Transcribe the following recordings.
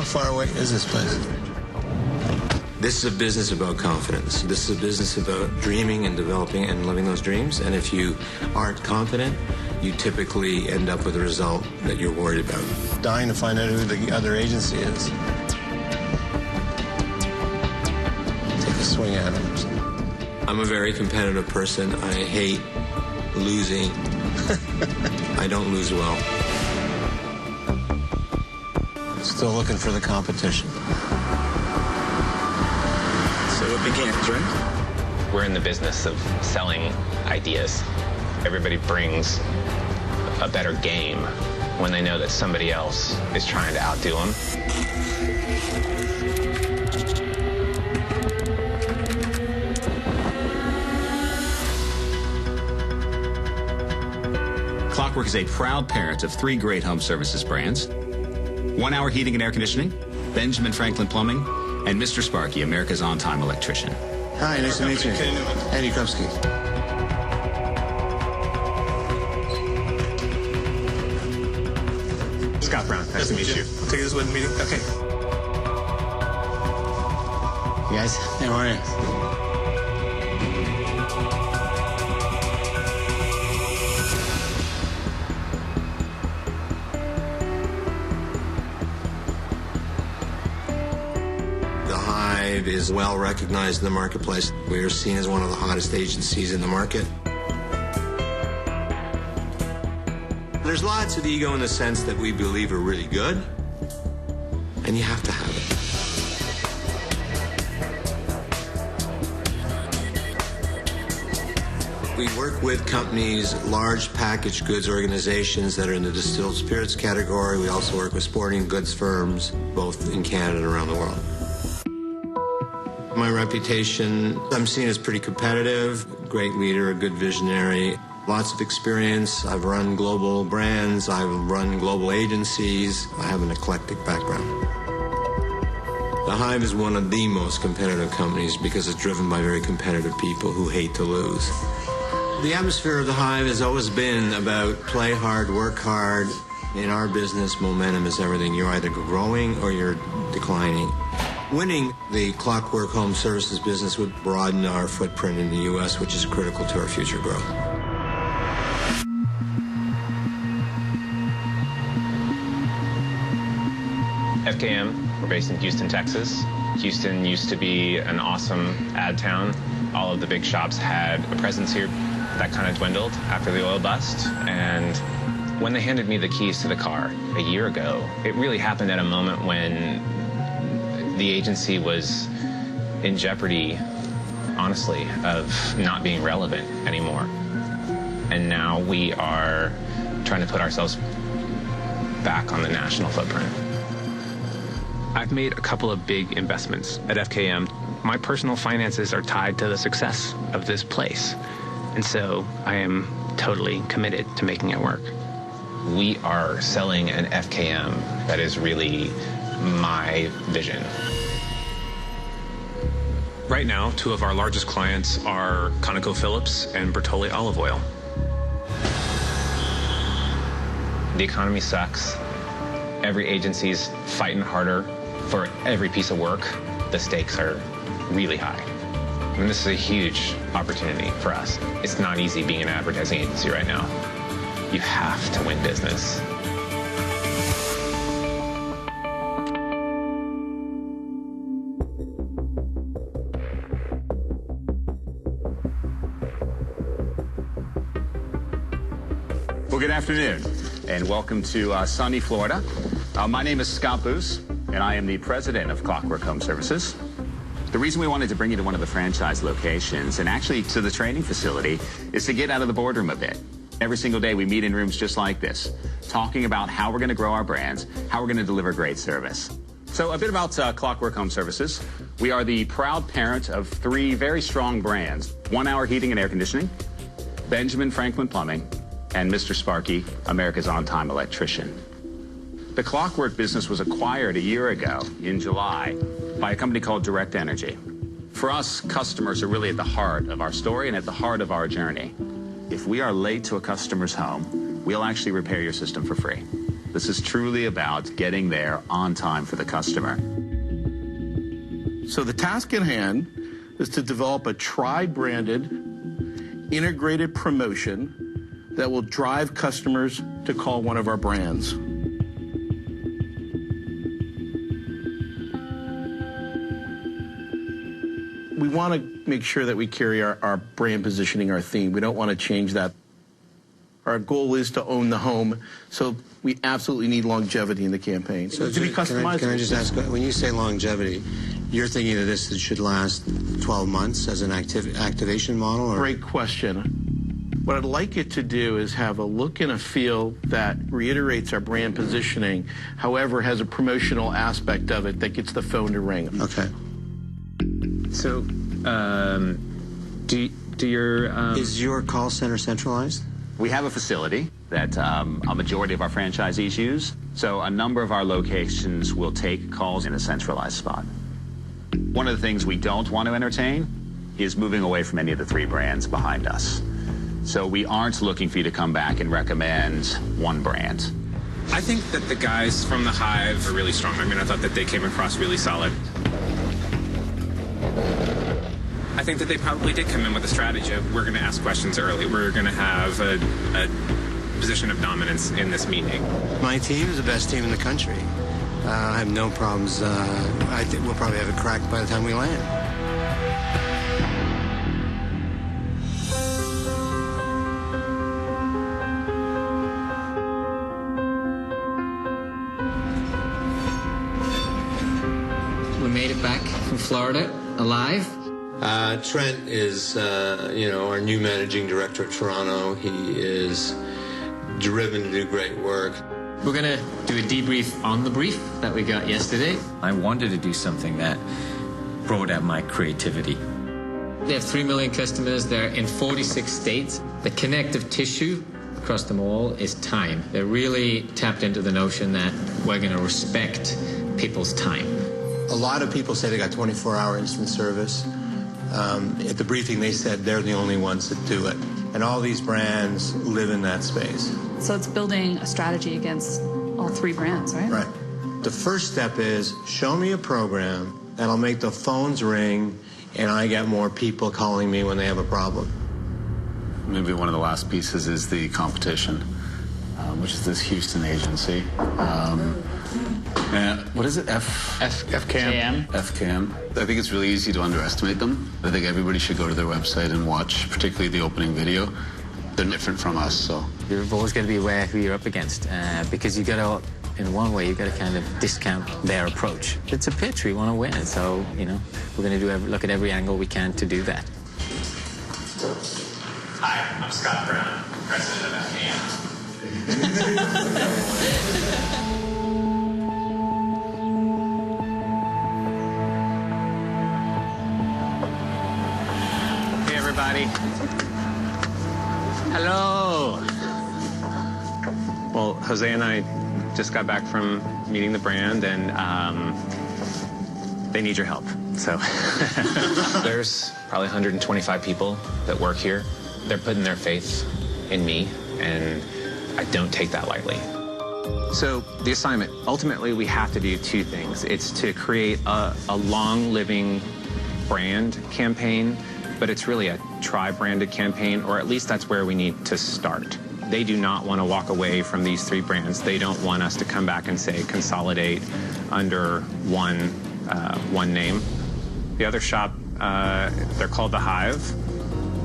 far away is this place? This is a business about confidence. This is a business about dreaming and developing and living those dreams. And if you aren't confident, you typically end up with a result that you're worried about. Dying to find out who the other agency is. Take a swing at him. I'm a very competitive person. I hate losing. I don't lose well. Still looking for the competition. So it begins, right? We're in the business of selling ideas. Everybody brings a better game when they know that somebody else is trying to outdo them. Clockwork is a proud parent of 3 great home services brands: 1 Hour Heating and Air Conditioning, Benjamin Franklin Plumbing, and Mr. Sparky, America's on-time electrician. Hi, nice to meet you. Andy Krupski. Scott Brown, nice to meet you. I'll take this with the meeting. Okay. You guys, how are you? Is well recognized in the marketplace. We are seen as one of the hottest agencies in the market. There's lots of ego in the sense that we believe we're really good, and you have to have it. We work with companies, large packaged goods organizations that are in the distilled spirits category. We also work with sporting goods firms, both in Canada and around the world. My reputation, I'm seen as pretty competitive, great leader, a good visionary, lots of experience. I've run global brands, I've run global agencies. I have an eclectic background. The Hive is one of the most competitive companies because it's driven by very competitive people who hate to lose. The atmosphere of the Hive has always been about play hard, work hard. In our business, momentum is everything. You're either growing or you're declining. Winning the Clockwork Home Services business would broaden our footprint in the U.S., which is critical to our future growth. FKM, we're based in Houston, Texas. Houston used to be an awesome ad town. All of the big shops had a presence here. That kind of dwindled after the oil bust. And when they handed me the keys to the car a year ago, it really happened at a moment when the agency was in jeopardy, honestly, of not being relevant anymore. And now we are trying to put ourselves back on the national footprint. I've made a couple of big investments at FKM. My personal finances are tied to the success of this place. And so I am totally committed to making it work. We are selling an FKM that is really my vision. Right now, 2 of our largest clients are ConocoPhillips and Bertolli Olive Oil. The economy sucks. Every agency's fighting harder for every piece of work. The stakes are really high. I mean, this is a huge opportunity for us. It's not easy being an advertising agency right now. You have to win business. Well, good afternoon, and welcome to sunny Florida. My name is Scott Boose, and I am the president of Clockwork Home Services. The reason we wanted to bring you to one of the franchise locations, and actually to the training facility, is to get out of the boardroom a bit. Every single day we meet in rooms just like this, talking about how we're going to grow our brands, how we're going to deliver great service. So a bit about Clockwork Home Services. We are the proud parent of 3 very strong brands: 1 Hour Heating and Air Conditioning, Benjamin Franklin Plumbing, and Mr. Sparky, America's on-time electrician. The Clockwork business was acquired a year ago in July by a company called Direct Energy. For us, customers are really at the heart of our story and at the heart of our journey. If we are late to a customer's home, we'll actually repair your system for free. This is truly about getting there on time for the customer. So the task at hand is to develop a tri-branded, integrated promotion that will drive customers to call one of our brands. We want to make sure that we carry our brand positioning, our theme. We don't want to change that. Our goal is to own the home, so we absolutely need longevity in the campaign. So to be customized. Can I just ask, when you say longevity, you're thinking that this should last 12 months as an activation model? Or? Great question. What I'd like it to do is have a look and a feel that reiterates our brand positioning, however, has a promotional aspect of it that gets the phone to ring. Okay. So, is your call center centralized? We have a facility that a majority of our franchisees use, so a number of our locations will take calls in a centralized spot. One of the things we don't want to entertain is moving away from any of the three brands behind us. So we aren't looking for you to come back and recommend one brand. I think that the guys from the Hive are really strong. I mean, I thought that they came across really solid. I think that they probably did come in with a strategy of we're going to ask questions early. We're going to have a position of dominance in this meeting. My team is the best team in the country. I have no problems. I think we'll probably have it cracked by the time we land. We made it back from Florida alive. Trent is, our new managing director at Toronto. He is driven to do great work. We're going to do a debrief on the brief that we got yesterday. I wanted to do something that brought out my creativity. They have 3 million customers. They're in 46 states. The connective tissue across them all is time. They're really tapped into the notion that we're going to respect people's time. A lot of people say they got 24-hour instant service. At the briefing, they said they're the only ones that do it. And all these brands live in that space. So it's building a strategy against all three brands, right? Right. The first step is show me a program that'll make the phones ring and I get more people calling me when they have a problem. Maybe one of the last pieces is the competition, which is this Houston agency. What is it? FCAM? FCAM. I think it's really easy to underestimate them. I think everybody should go to their website and watch, particularly the opening video. They're different from us, so. You're always going to be aware who you're up against because you got to, in one way, you've got to kind of discount their approach. It's a pitch. We want to win. So, we're going to look at every angle we can to do that. Hi, I'm Scott Brown, president of FKM. Everybody. Hello. Well, Jose and I just got back from meeting the brand, and they need your help. So there's probably 125 people that work here. They're putting their faith in me, and I don't take that lightly. So the assignment, ultimately, we have to do two things. It's to create a long-living brand campaign, but it's really a tri-branded campaign, or at least that's where we need to start. They do not want to walk away from these three brands. They don't want us to come back and say consolidate under one name. The other shop, they're called The Hive.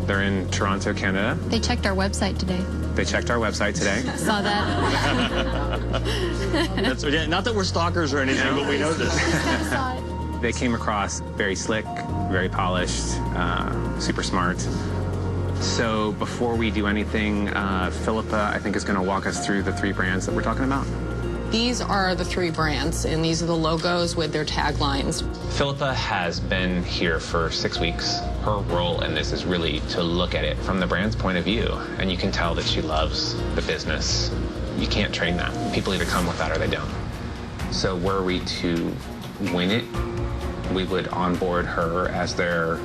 They're in Toronto, Canada. They checked our website today. They checked our website today. Saw that. Not that we're stalkers or anything, but we know this. Saw it. They came across very slick, very polished, super smart. So before we do anything, Philippa, I think, is going to walk us through the three brands that we're talking about. These are the three brands, and these are the logos with their taglines. Philippa has been here for 6 weeks. Her role in this is really to look at it from the brand's point of view, and you can tell that she loves the business. You can't train that. People either come with that or they don't. So were we to win it, we would onboard her as their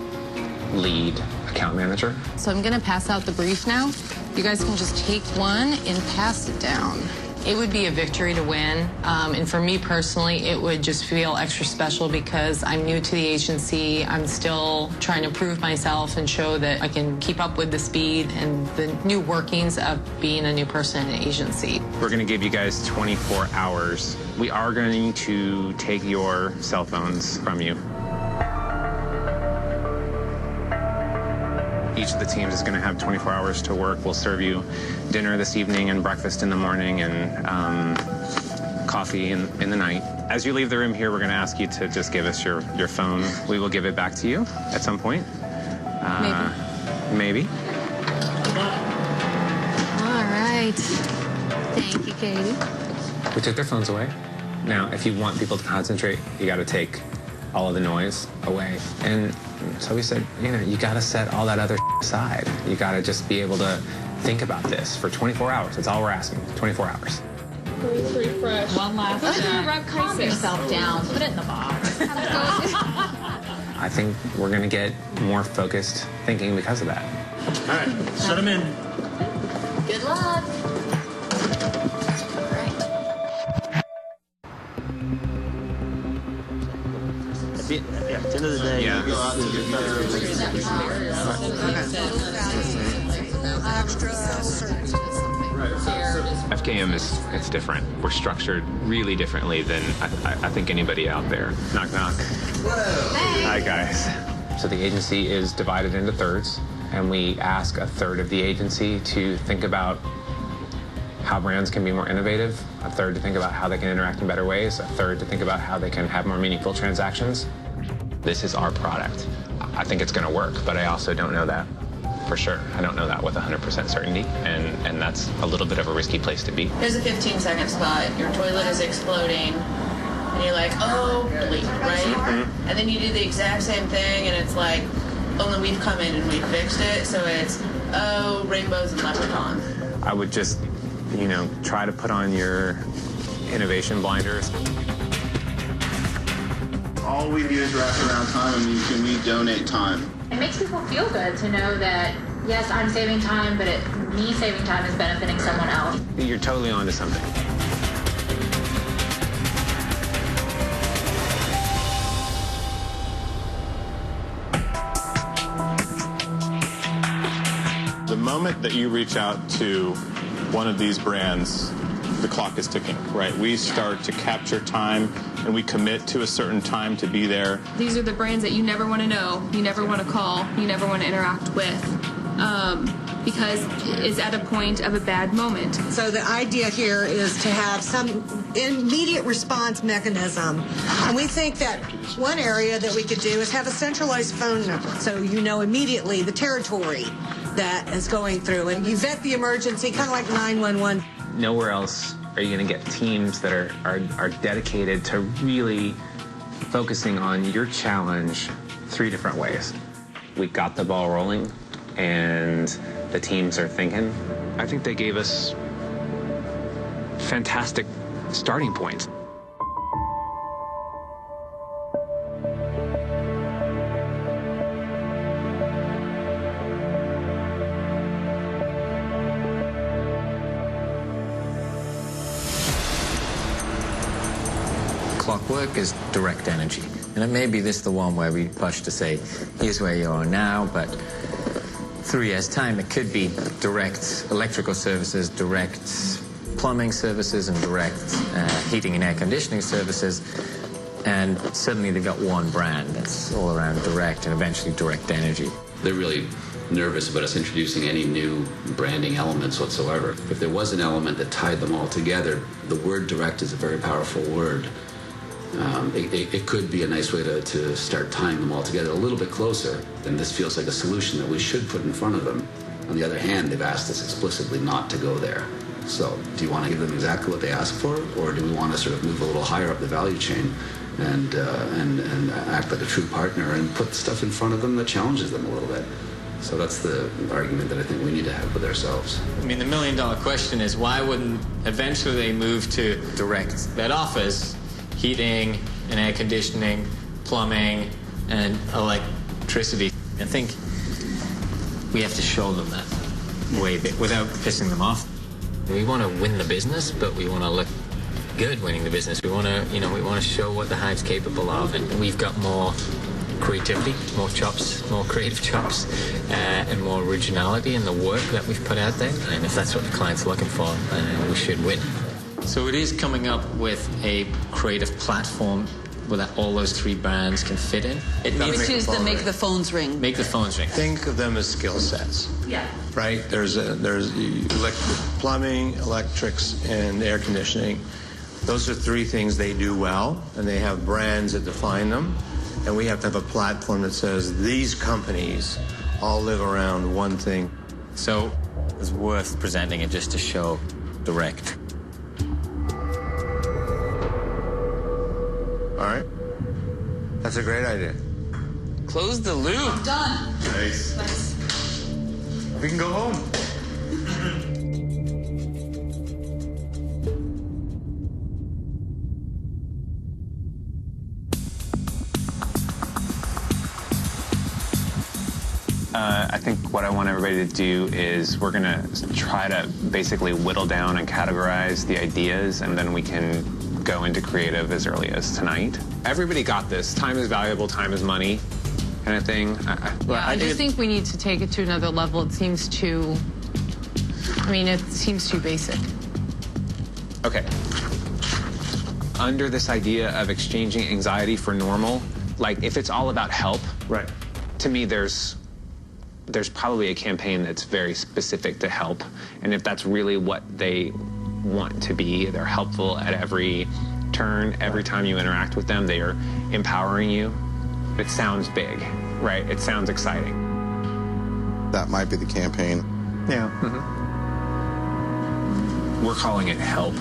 lead account manager. So I'm going to pass out the brief now. You guys can just take one and pass it down. It would be a victory to win, and for me personally, it would just feel extra special because I'm new to the agency. I'm still trying to prove myself and show that I can keep up with the speed and the new workings of being a new person in an agency. We're going to give you guys 24 hours. We are going to take your cell phones from you. Each of the teams is going to have 24 hours to work. We'll serve you dinner this evening and breakfast in the morning and coffee in the night. As you leave the room here, we're going to ask you to just give us your phone. We will give it back to you at some point. Maybe. All right. Thank you, Katie. We took their phones away. Now, if you want people to concentrate, you got to take all of the noise away. And so we said, you got to set all that other aside. You got to just be able to think about this for 24 hours. That's all we're asking, 24 hours. Please refresh. One last calm yourself down. Put it in the box. I think we're going to get more focused thinking because of that. All right, shut them in. Good luck. At the end of the day, you go out to your FKM it's different. We're structured really differently than I think anybody out there. Knock, knock. Hi, guys. So the agency is divided into thirds, and we ask a third of the agency to think about how brands can be more innovative, a third to think about how they can interact in better ways, a third to think about how they can have more meaningful transactions. This is our product. I think it's going to work, but I also don't know that for sure. I don't know that with 100% certainty, and that's a little bit of a risky place to be. There's a 15-second spot. Your toilet is exploding, and you're like, oh, bleep, right? Mm-hmm. And then you do the exact same thing, and it's like, only we've come in and we've fixed it, so it's, oh, rainbows and leprechauns. I would just, try to put on your innovation blinders. All we do is wrap around time. Can we donate time? It makes people feel good to know that, yes, I'm saving time, but me saving time is benefiting someone else. You're totally onto something. The moment that you reach out to one of these brands, the clock is ticking, right? We start to capture time, and we commit to a certain time to be there. These are the brands that you never want to know, you never want to call, you never want to interact with, because it's at a point of a bad moment. So the idea here is to have some immediate response mechanism. And we think that one area that we could do is have a centralized phone number, so you know immediately the territory that is going through. And you vet the emergency, kind of like 911. Nowhere else are you going to get teams that are dedicated to really focusing on your challenge 3 different ways. We got the ball rolling, and the teams are thinking. I think they gave us fantastic starting points. Clockwork is direct energy. And it may be this the one where we push to say, here's where you are now, but 3 years' time, it could be direct electrical services, direct plumbing services, and direct heating and air conditioning services. And suddenly they've got one brand that's all around direct and eventually direct energy. They're really nervous about us introducing any new branding elements whatsoever. If there was an element that tied them all together, the word direct is a very powerful word. It could be a nice way to start tying them all together a little bit closer. And this feels like a solution that we should put in front of them. On the other hand, they've asked us explicitly not to go there. So do you want to give them exactly what they ask for, or do we want to sort of move a little higher up the value chain and act like a true partner and put stuff in front of them that challenges them a little bit? So that's the argument that I think we need to have with ourselves. I mean, the million-dollar question is, why wouldn't eventually they move to direct that offers heating and air conditioning, plumbing, and electricity? I think we have to show them that way without pissing them off. We want to win the business, but we want to look good winning the business. We want to show what the Hive's capable of, and we've got more creativity, more chops, more creative chops, and more originality in the work that we've put out there. And if that's what the client's looking for, we should win. So it is coming up with a creative platform where all those three brands can fit in. Which is the make the phones ring. Make the phones ring. Think of them as skill sets. Yeah. Right? There's plumbing, electrics, and air conditioning. Those are three things they do well, and they have brands that define them. And we have to have a platform that says these companies all live around one thing. So it's worth presenting it just to show direct. All right. That's a great idea. Close the loop. Done. Nice. We can go home. I think what I want everybody to do is we're going to try to basically whittle down and categorize the ideas, and then we can go into creative as early as tonight. Everybody got this. Time is valuable, time is money kind of thing. I just think we need to take it to another level. It seems too, it seems too basic. Okay. Under this idea of exchanging anxiety for normal, like if it's all about help, right? To me, there's probably a campaign that's very specific to help, and if that's really what they want to be, they're helpful at every turn, every time you interact with them, they are empowering you. It sounds big, right? It sounds exciting. That might be the campaign. Yeah. Mm-hmm. We're calling it help.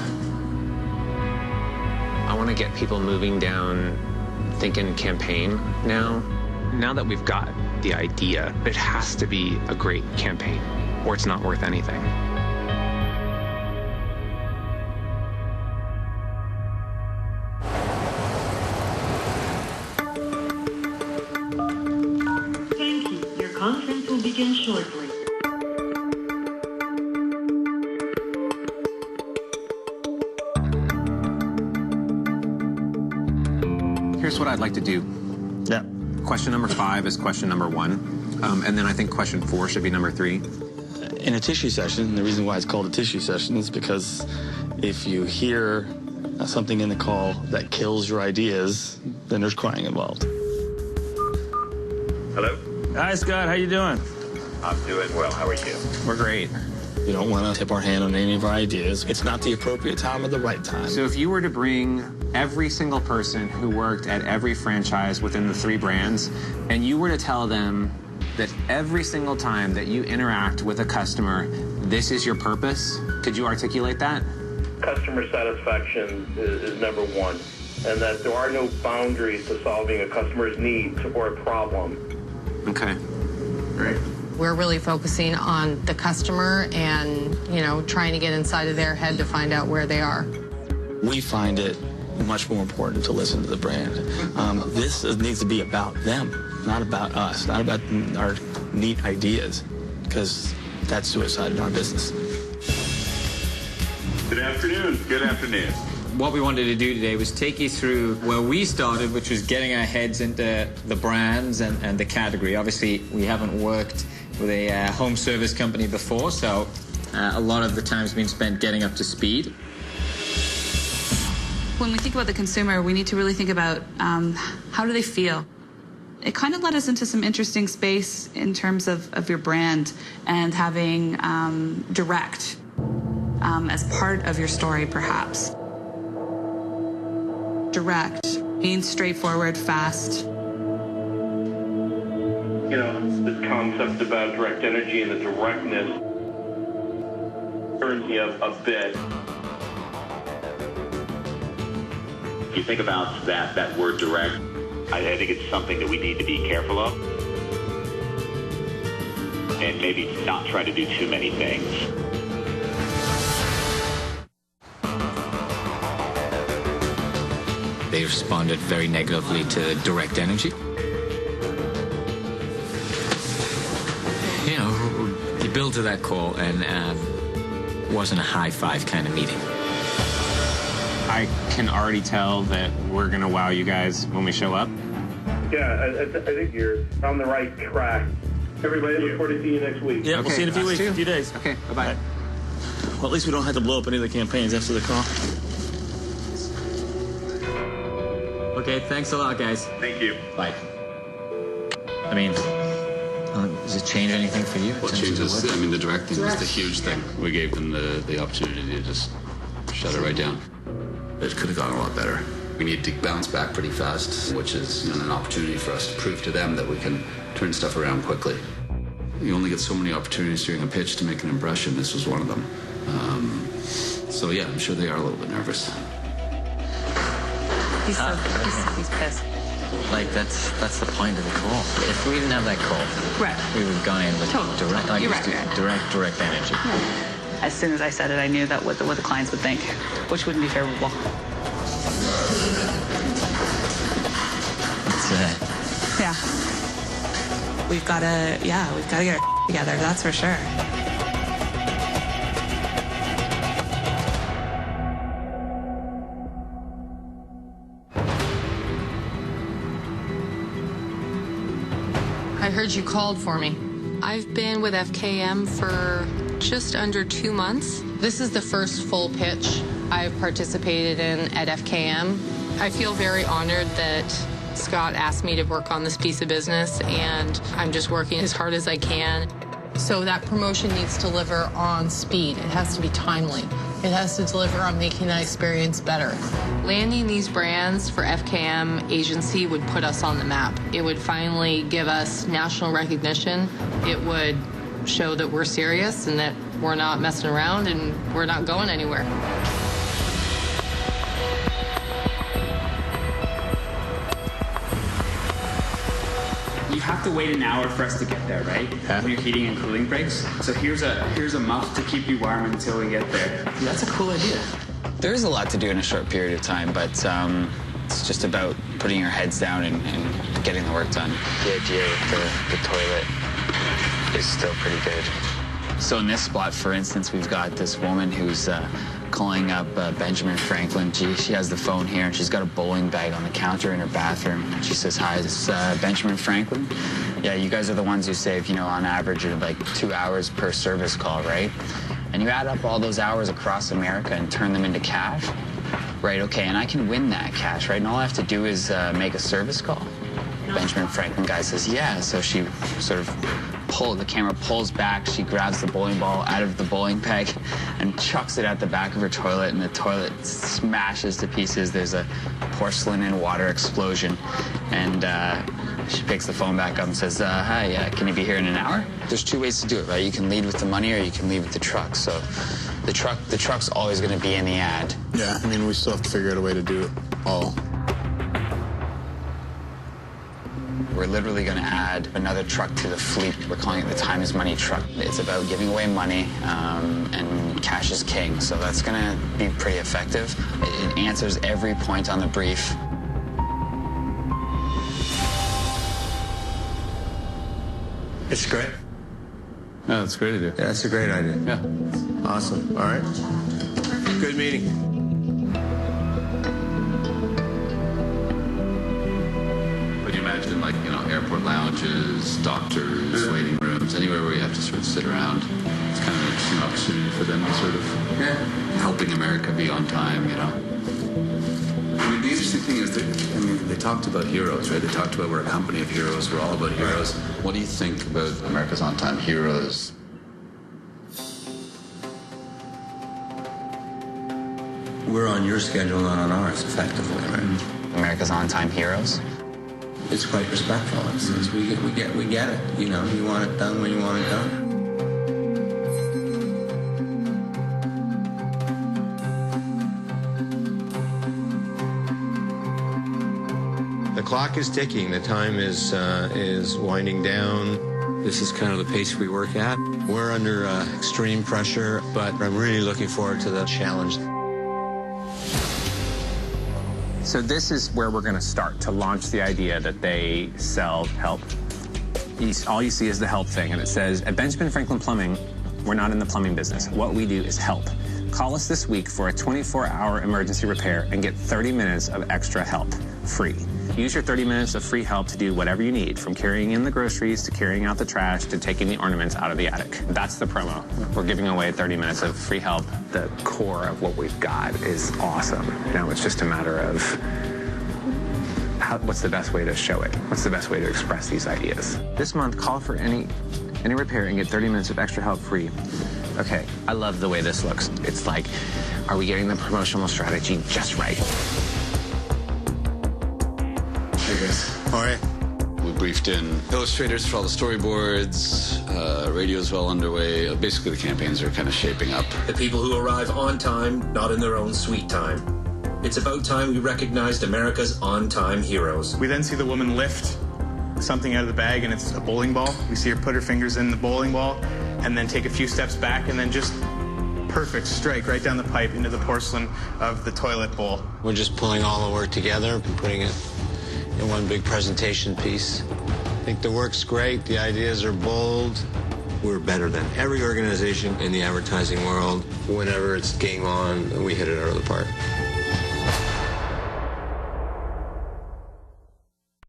I want to get people moving down thinking campaign now. Now that we've got the idea, it has to be a great campaign, or it's not worth anything. Thank you. Your conference will begin shortly. Here's what I'd like to do. Yeah. Question number 5 is question number 1. And then I think question 4 should be number 3. In a tissue session, the reason why it's called a tissue session is because if you hear something in the call that kills your ideas, then there's crying involved. Hello? Hi, Scott. How you doing? I'm doing well. How are you? We're great. We don't want to tip our hand on any of our ideas. It's not the appropriate time or the right time. So if you were to bring every single person who worked at every franchise within the 3 brands, and you were to tell them that every single time that you interact with a customer, this is your purpose, could you articulate that? Customer satisfaction is number 1, and that there are no boundaries to solving a customer's needs or a problem. Okay. Great. We're really focusing on the customer and, trying to get inside of their head to find out where they are. We find it much more important to listen to the brand. This needs to be about them, not about us, not about our neat ideas, because that's suicide in our business. Good afternoon. Good afternoon. What we wanted to do today was take you through where we started, which was getting our heads into the brands and the category. Obviously, we haven't worked with a home service company before, so a lot of the time's been spent getting up to speed. When we think about the consumer, we need to really think about how do they feel. It kind of led us into some interesting space in terms of your brand and having direct as part of your story, perhaps. Direct means straightforward, fast. This concept about direct energy and the directness turns me up a bit. If you think about that word direct, I think it's something that we need to be careful of. And maybe not try to do too many things. They responded very negatively to direct energy. You build to that call, and wasn't a high five kind of meeting. I can already tell that we're going to wow you guys when we show up. Yeah, I think you're on the right track. Everybody, look forward to see you next week. Yeah, we'll see you in a few days. Okay, bye-bye. Well, at least we don't have to blow up any of the campaigns after the call. Okay, thanks a lot, guys. Thank you. Bye. I mean, does it change anything for you? What changes? I mean, the direct thing was the huge thing. We gave them the opportunity to just shut it right down. It could have gone a lot better. We need to bounce back pretty fast, which is an opportunity for us to prove to them that we can turn stuff around quickly. You only get so many opportunities during a pitch to make an impression. This was one of them. So yeah, I'm sure they are a little bit nervous. He's pissed. Like, that's the point of the call. If we didn't have that call, Right. we would have gone in with direct, like, You're just right. direct energy. As soon as I said it, I knew that what the clients would think, which wouldn't be favorable. Yeah. We've got to get our together, that's for sure. I heard you called for me. I've been with FKM for just under 2 months. This is the first full pitch I've participated in at FKM. I feel very honored that Scott asked me to work on this piece of business, and I'm just working as hard as I can. So that promotion needs to deliver on speed. It has to be timely. It has to deliver on making that experience better. Landing these brands for FKM agency would put us on the map. It would finally give us national recognition. It would show that we're serious and that we're not messing around and we're not going anywhere. You have to wait an hour for us to get there, right? Yeah. When your heating and cooling breaks. So here's a muff to keep you warm until we get there. That's a cool idea. There is a lot to do in a short period of time, but it's just about putting your heads down and getting the work done. The idea with the toilet is still pretty good. So in this spot, for instance, we've got this woman who's calling up Benjamin Franklin. She has the phone here, and she's got a bowling bag on the counter in her bathroom. She says, "Hi, this is Benjamin Franklin. Yeah, you guys are the ones who save, on average, like 2 hours per service call, right? And you add up all those hours across America and turn them into cash, right? Okay, and I can win that cash, right? And all I have to do is make a service call." Benjamin Franklin guy says, "Yeah." So she sort of the camera pulls back, she grabs the bowling ball out of the bowling bag and chucks it at the back of her toilet, and the toilet smashes to pieces. There's a porcelain and water explosion, and she picks the phone back up and says, "Hi, can you be here in an hour?" There's two ways to do it, right? You can lead with the money or you can lead with the truck. So the truck's always going to be in the ad. Yeah, I mean, we still have to figure out a way to do it all. We're literally going to add another truck to the fleet. We're calling it the Time is Money truck. It's about giving away money, and cash is king. So that's going to be pretty effective. It answers every point on the brief. It's great. Yeah, that's a great idea. Yeah, that's a great idea. Yeah. Awesome. All right. Good meeting. Imagine, like, airport lounges, doctors, waiting rooms, anywhere where you have to sort of sit around. It's kind of an interesting opportunity for them to sort of helping America be on time, I mean, the interesting thing is that, they talked about heroes, right? They talked about we're a company of heroes. We're all about heroes. What do you think about America's on-time heroes? We're on your schedule, not on ours, effectively, right? America's on-time heroes? It's quite respectful. It's we get it. You want it done when you want it done. The clock is ticking. The time is winding down. This is kind of the pace we work at. We're under extreme pressure, but I'm really looking forward to the challenge. So this is where we're going to start to launch the idea that they sell help. All you see is the help thing, and it says, at Benjamin Franklin Plumbing, We're not in the plumbing business. What we do is help. Call us this week for a 24-hour emergency repair and get 30 minutes of extra help, free. Use your 30 minutes of free help to do whatever you need, from carrying in the groceries to carrying out the trash to taking the ornaments out of the attic. That's the promo. We're giving away 30 minutes of free help. The core of what we've got is awesome. Now it's just a matter of what's the best way to show it? What's the best way to express these ideas? This month, call for any repair and get 30 minutes of extra help free. Okay, I love the way this looks. It's like, are we getting the promotional strategy just right? Hey guys. All right. We briefed in illustrators for all the storyboards. Radio's well underway. Basically, the campaigns are kind of shaping up. The people who arrive on time, not in their own sweet time. It's about time we recognized America's on-time heroes. We then see the woman lift something out of the bag, and it's a bowling ball. We see her put her fingers in the bowling ball and then take a few steps back and then just perfect strike right down the pipe into the porcelain of the toilet bowl. We're just pulling all the work together and putting it in one big presentation piece. I think the work's great. The ideas are bold. We're better than every organization in the advertising world. Whenever it's game on, we hit it out of the park.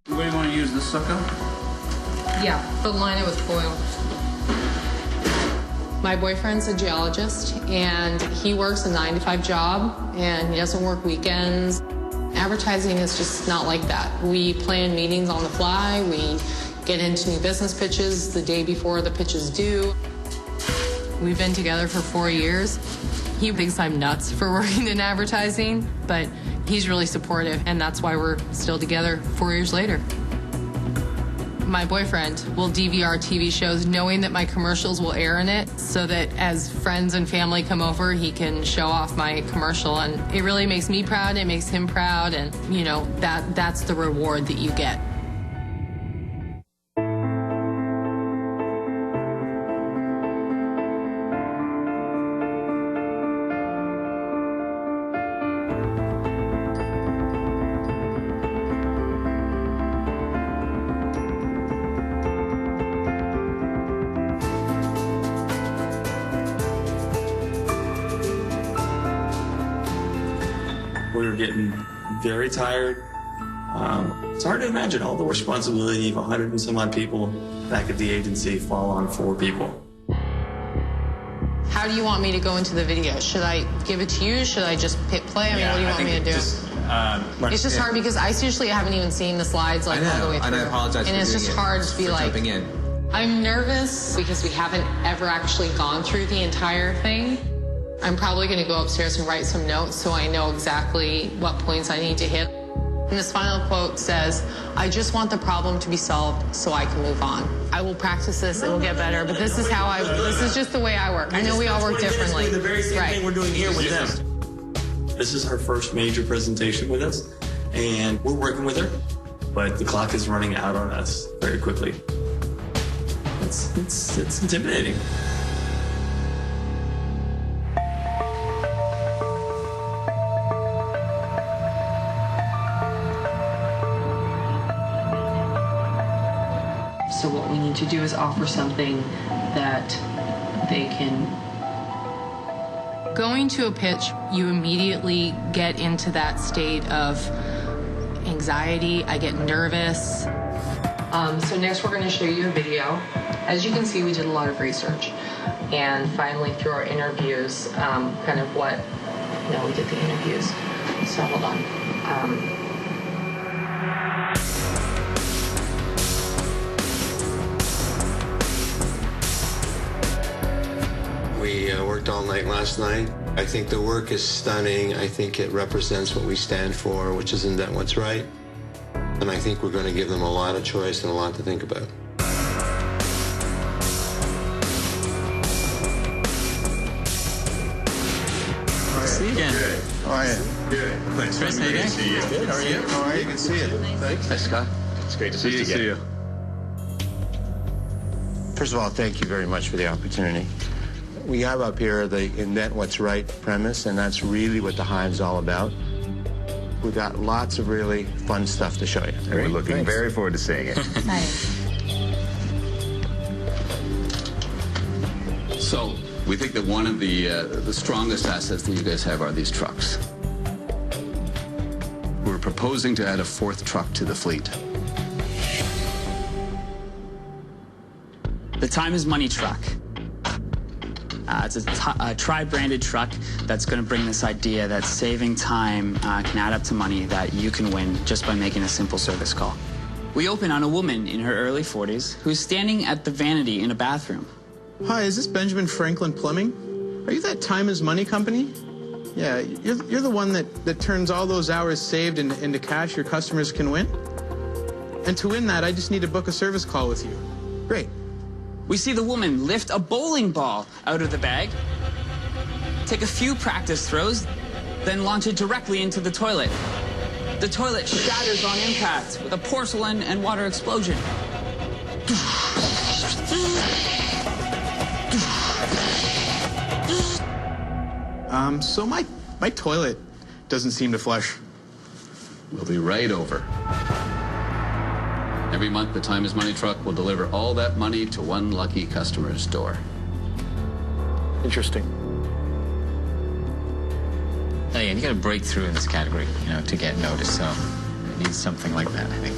What do you want to use, this sucker? Yeah, but line it with foil. My boyfriend's a geologist, and he works a 9-to-5 job, and he doesn't work weekends. Advertising is just not like that. We plan meetings on the fly. We get into new business pitches the day before the pitch is due. We've been together for 4 years. He thinks I'm nuts for working in advertising, but he's really supportive, and that's why we're still together 4 years later. My boyfriend will DVR TV shows knowing that my commercials will air in it, so that as friends and family come over, he can show off my commercial. And it really makes me proud, it makes him proud, and you know, that's the reward that you get. We were getting very tired. It's hard to imagine all the responsibility of 100 and some odd people back at the agency fall on 4 people. How do you want me to go into the video? Should I give it to you? Should I just hit play? I mean, what do you want me to do? It's just hard because I seriously haven't even seen the slides like all the way through. And I apologize and for it's doing just it, hard to be for like, jumping in. I'm nervous because we haven't ever actually gone through the entire thing. I'm probably going to go upstairs and write some notes so I know exactly what points I need to hit. And this final quote says, I just want the problem to be solved so I can move on. I will practice this, it will get better, but this is this is just the way I work. I know we all work differently. The very same thing we're doing here with them. This is her first major presentation with us, and we're working with her, but the clock is running out on us very quickly. It's intimidating. So what we need to do is offer something that they can... Going to a pitch, you immediately get into that state of anxiety. I get nervous. So next we're going to show you a video. As you can see, we did a lot of research. And finally, through our interviews, kind of what... No, we did the interviews. So hold on. We worked all night last night. I think the work is stunning. I think it represents what we stand for, which is invent what's right. And I think we're going to give them a lot of choice and a lot to think about. See you again. Good. How are you? Good. Thanks. Chris, how you doing? See you. Good. How are you? How are you? Good to see you. Thanks. Hi, Scott. It's great to see you again. First of all, thank you very much for the opportunity. We have up here the invent what's right premise, and that's really what the Hive's all about. We've got lots of really fun stuff to show you. And we're looking very forward to seeing it. Nice. So, We think that one of the strongest assets that you guys have are these trucks. We're proposing to add a 4th truck to the fleet. The Time is Money truck. It's a tri-branded truck that's going to bring this idea that saving time can add up to money that you can win just by making a simple service call. We open on a woman in her early 40s who's standing at the vanity in a bathroom. Hi, is this Benjamin Franklin Plumbing? Are you that Time is Money company? Yeah, you're the one that turns all those hours saved into cash your customers can win? And to win that, I just need to book a service call with you. Great. We see the woman lift a bowling ball out of the bag, take a few practice throws, then launch it directly into the toilet. The toilet shatters on impact with a porcelain and water explosion. So my toilet doesn't seem to flush. We'll be right over. Every month, the Time is Money truck will deliver all that money to one lucky customer's door. Interesting. Hey, and you got to break through in this category, to get noticed. So it needs something like that, I think.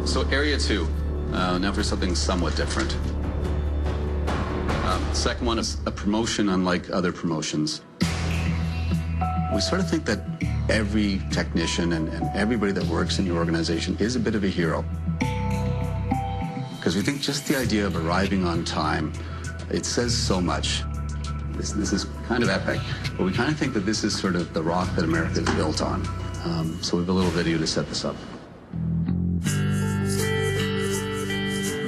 So area 2, now for something somewhat different. Second one is a promotion unlike other promotions. We sort of think that every technician and everybody that works in your organization is a bit of a hero. Because we think just the idea of arriving on time, it says so much. This is kind of epic, but we kind of think that this is sort of the rock that America is built on. So we have a little video to set this up.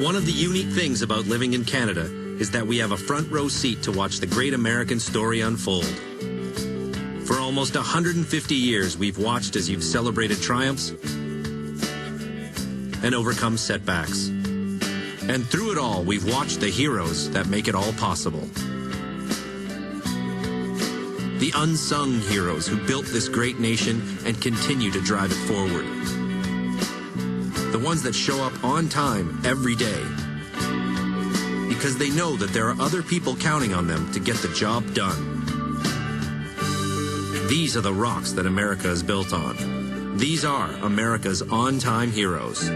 One of the unique things about living in Canada is that we have a front row seat to watch the great American story unfold. For almost 150 years, we've watched as you've celebrated triumphs and overcome setbacks. And through it all, we've watched the heroes that make it all possible. The unsung heroes who built this great nation and continue to drive it forward. The ones that show up on time every day. Because they know that there are other people counting on them to get the job done. These are the rocks that America is built on. These are America's on-time heroes.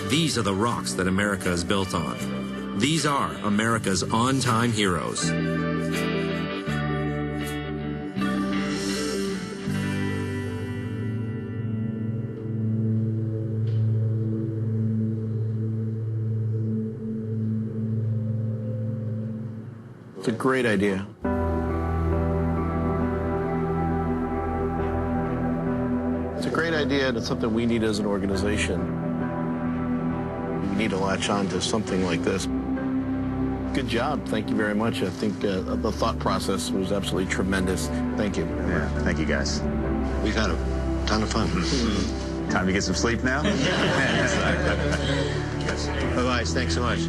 These are the rocks that America is built on. These are America's on-time heroes. It's a great idea. It's a great idea, and it's something we need as an organization. We need to latch on to something like this. Good job. Thank you very much. I think the thought process was absolutely tremendous. Thank you. Yeah, thank you, guys. We've had a ton of fun. Time to get some sleep now? Bye-bye. Thanks so much.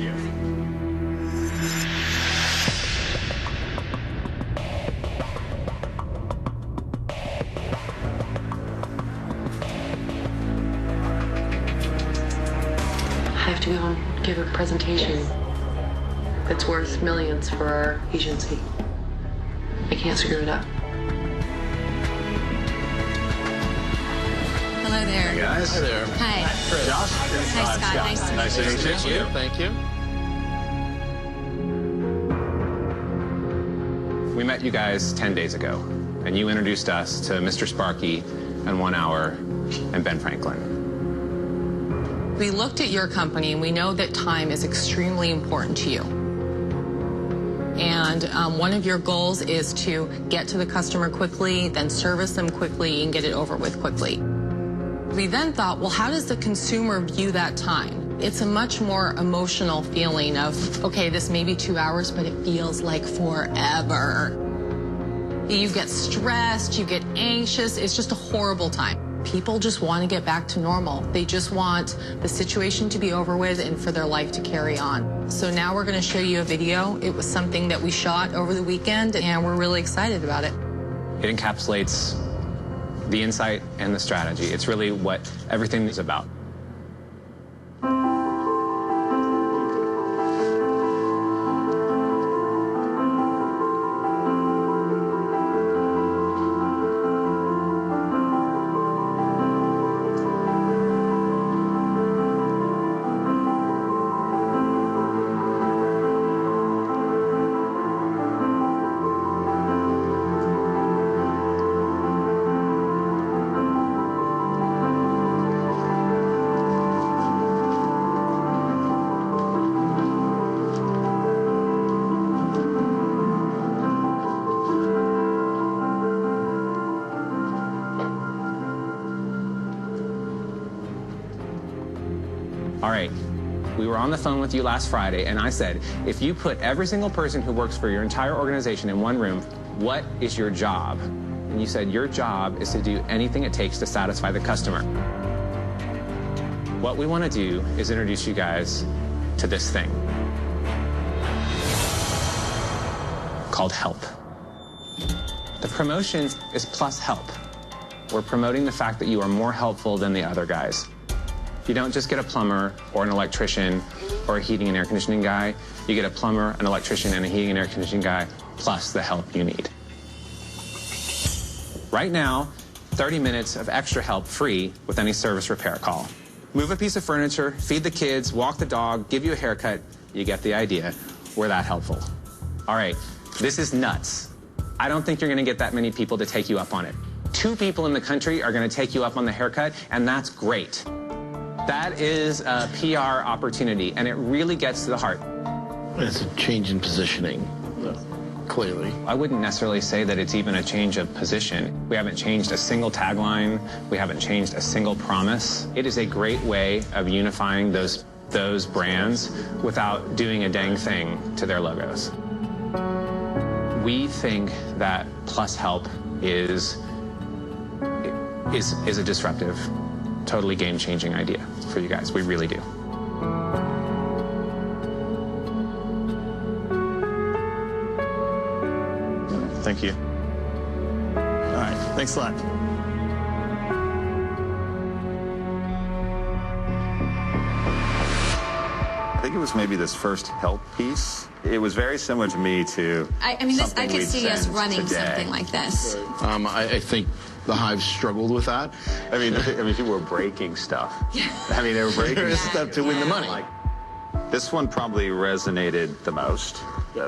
I have to go and give a presentation that's worth millions for our agency. I can't screw it up. Hello there. Hey, guys. Hi there. Hi. Josh. Hi, Scott. Nice to meet you. Thank you. We met you guys 10 days ago, and you introduced us to Mr. Sparky and 1 Hour and Ben Franklin. We looked at your company and we know that time is extremely important to you. And one of your goals is to get to the customer quickly, then service them quickly and get it over with quickly. We then thought, well, how does the consumer view that time? It's a much more emotional feeling of, okay, this may be 2 hours, but it feels like forever. You get stressed, you get anxious, it's just a horrible time. People just want to get back to normal. They just want the situation to be over with and for their life to carry on. So now we're going to show you a video. It was something that we shot over the weekend, and we're really excited about it. It encapsulates the insight and the strategy. It's really what everything is about. All right, we were on the phone with you last Friday, and I said, if you put every single person who works for your entire organization in one room, what is your job? And you said, your job is to do anything it takes to satisfy the customer. What we want to do is introduce you guys to this thing called help. The promotion is plus help. We're promoting the fact that you are more helpful than the other guys. You don't just get a plumber or an electrician or a heating and air conditioning guy. You get a plumber, an electrician, and a heating and air conditioning guy, plus the help you need. Right now, 30 minutes of extra help free with any service repair call. Move a piece of furniture, feed the kids, walk the dog, give you a haircut. You get the idea. We're that helpful. All right, this is nuts. I don't think you're going to get that many people to take you up on it. 2 people in the country are going to take you up on the haircut, and that's great. That is a PR opportunity, and it really gets to the heart. It's a change in positioning, clearly. I wouldn't necessarily say that it's even a change of position. We haven't changed a single tagline. We haven't changed a single promise. It is a great way of unifying those brands without doing a dang thing to their logos. We think that Plus Help is a disruptive, totally game-changing idea for you guys. We really do. Thank you. All right, thanks a lot. I think it was maybe this first help piece. It was very similar to me to I mean, I could see us running something like this. I think the Hive struggled with that. I mean, people were breaking stuff. I mean, they were breaking stuff to win the money. Like, this one probably resonated the most.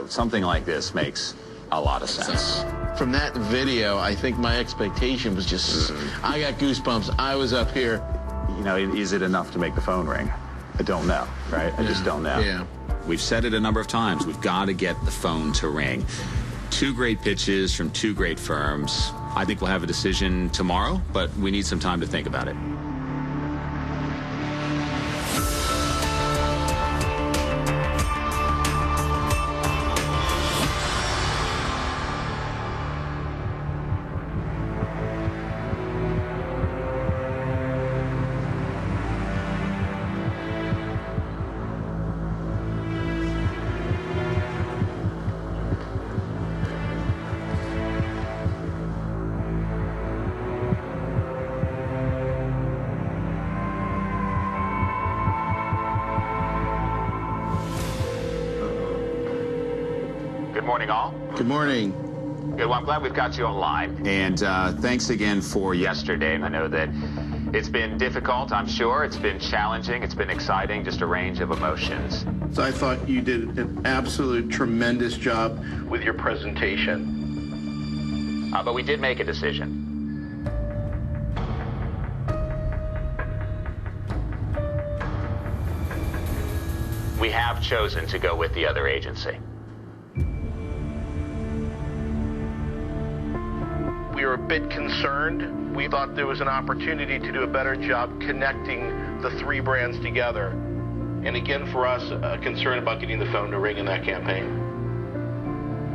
Something like this makes a lot of sense. From that video, I think my expectation was just, I got goosebumps. I was up here. You know, is it enough to make the phone ring? I don't know, right? I just don't know. Yeah. We've said it a number of times. We've got to get the phone to ring. 2 great pitches from 2 great firms. I think we'll have a decision tomorrow, but we need some time to think about it. Good morning, all. Good morning. Good. Well, I'm glad we've got you online. And thanks again for yesterday. I know that it's been difficult, I'm sure. It's been challenging. It's been exciting, just a range of emotions. So I thought you did an absolute tremendous job with your presentation. But we did make a decision. We have chosen to go with the other agency. We were a bit concerned. We thought there was an opportunity to do a better job connecting the 3 brands together. And again, for us, a concern about getting the phone to ring in that campaign.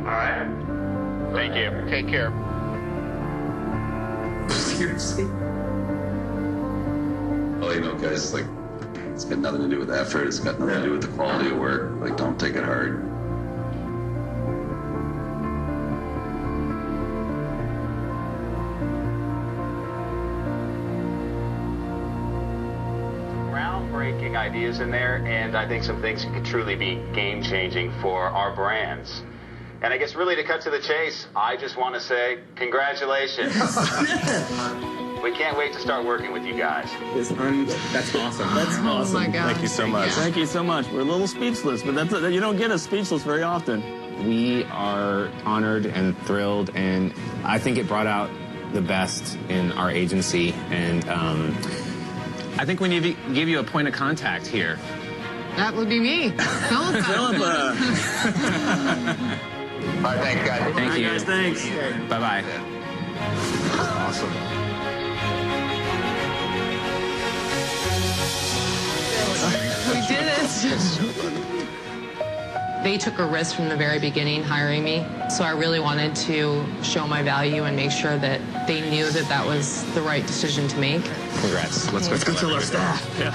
All right. Thank you. Take care. Seriously? you know, guys, like, it's got nothing to do with effort. It's got nothing to do with the quality of work. Like, don't take it hard. Groundbreaking ideas in there, and I think some things could truly be game-changing for our brands. And I guess really to cut to the chase, I just want to say congratulations. We can't wait to start working with you guys. That's awesome. That's awesome. Oh my God. Thank you so much. Thank you so much. We're a little speechless, but you don't get us speechless very often. We are honored and thrilled, and I think it brought out the best in our agency. And I think we need to give you a point of contact here. That would be me. Philippa. Philippa. All right, thanks, guys. Thank you. Guys, thanks. Bye-bye. Awesome. We did it. They took a risk from the very beginning hiring me, so I really wanted to show my value and make sure that they knew that that was the right decision to make. Congrats. Let's go tell our staff. Yeah.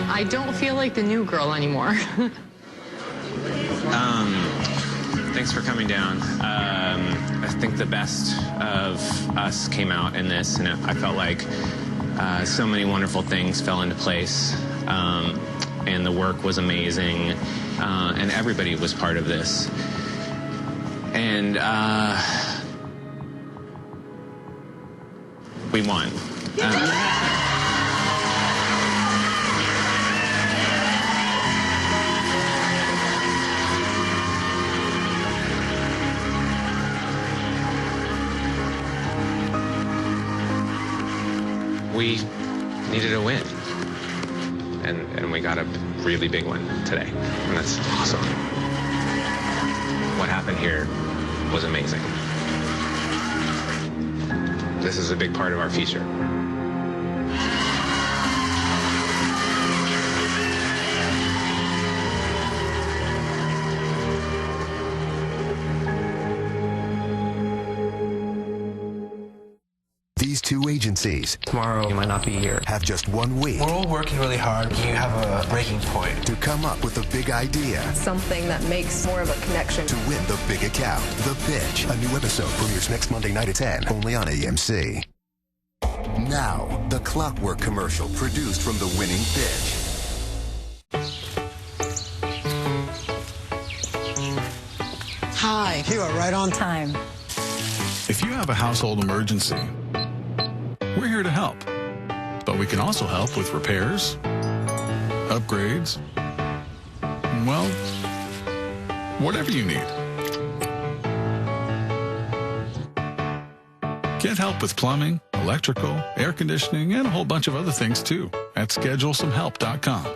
I don't feel like the new girl anymore. Thanks for coming down. I think the best of us came out in this, and I felt like so many wonderful things fell into place, and the work was amazing, and everybody was part of this. And we won. We needed a win, and we got a really big one today, and that's awesome. What happened here was amazing. This is a big part of our future. These two agencies, tomorrow you might not be here, have just 1 week. We're all working really hard. You have a breaking point To come up with a big idea. Something that makes more of a connection. To win the big account. The Pitch. A new episode premieres next Monday night at 10, only on AMC. Now, the Clockwork commercial produced from the winning pitch. Hi. You are right on time. If you have a household emergency, we're here to help. But we can also help with repairs, upgrades, well, whatever you need. Get help with plumbing, electrical, air conditioning, and a whole bunch of other things too at ScheduleSomeHelp.com.